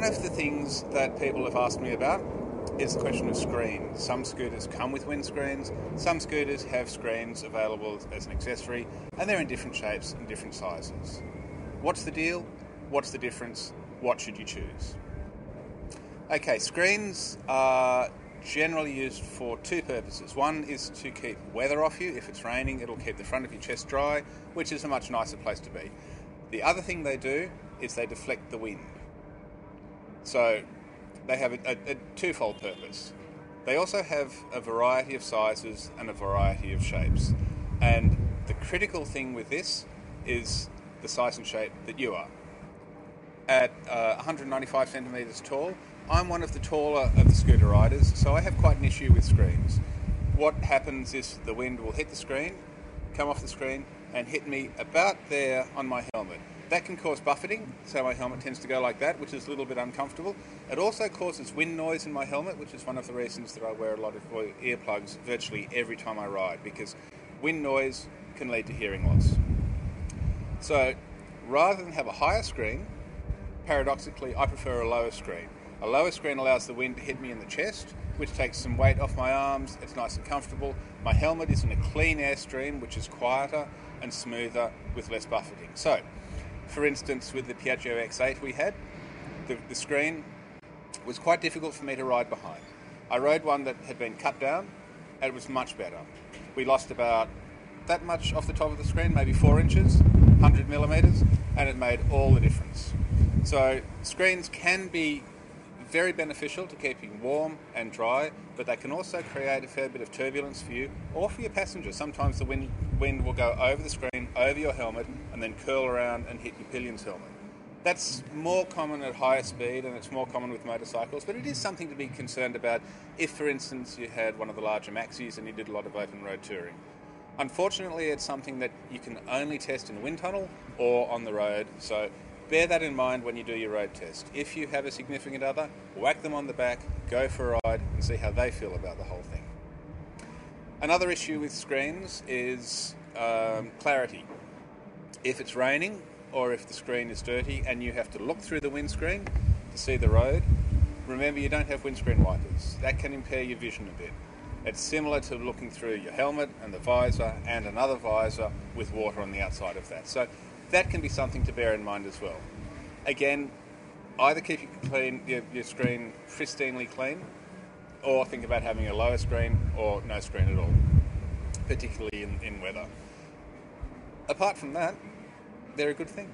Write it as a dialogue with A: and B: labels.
A: One of the things that people have asked me about is the question of screens. Some scooters come with windscreens, some scooters have screens available as an accessory, and they're in different shapes and different sizes. What's the deal? What's the difference? What should you choose? Okay, screens are generally used for two purposes. One is to keep weather off you. If it's raining, it'll keep the front of your chest dry, which is a much nicer place to be. The other thing they do is they deflect the wind. So they have a twofold purpose. They also have a variety of sizes and a variety of shapes. And the critical thing with this is the size and shape that you are. At 195 centimetres tall, I'm one of the taller of the scooter riders, so I have quite an issue with screens. What happens is the wind will hit the screen, come off the screen, and hit me about there on my helmet. That can cause buffeting, so my helmet tends to go like that, which is a little bit uncomfortable. It also causes wind noise in my helmet, which is one of the reasons that I wear a lot of earplugs virtually every time I ride, because wind noise can lead to hearing loss. So rather than have a higher screen, paradoxically, I prefer a lower screen. A lower screen allows the wind to hit me in the chest, which takes some weight off my arms. It's nice and comfortable. My helmet is in a clean air stream, which is quieter and smoother with less buffeting. So, for instance, with the Piaggio X8 we had, the screen was quite difficult for me to ride behind. I rode one that had been cut down, and it was much better. We lost about that much off the top of the screen, maybe 4 inches, 100 millimetres, and it made all the difference. So screens can be very beneficial to keeping warm and dry, but they can also create a fair bit of turbulence for you or for your passengers. Sometimes the wind will go over the screen, over your helmet, and then curl around and hit your pillions helmet. That's more common at higher speed, and it's more common with motorcycles, but it is something to be concerned about if, for instance, you had one of the larger maxis and you did a lot of open road touring. Unfortunately, it's something that you can only test in a wind tunnel or on the road, so bear that in mind when you do your road test. If you have a significant other, whack them on the back, go for a ride, and see how they feel about the whole thing. Another issue with screens is clarity. If it's raining or if the screen is dirty and you have to look through the windscreen to see the road, remember you don't have windscreen wipers. That can impair your vision a bit. It's similar to looking through your helmet and the visor and another visor with water on the outside of that. So that can be something to bear in mind as well. Again, either keep your screen pristinely clean, or think about having a lower screen or no screen at all, particularly in weather. Apart from that, they're a good thing.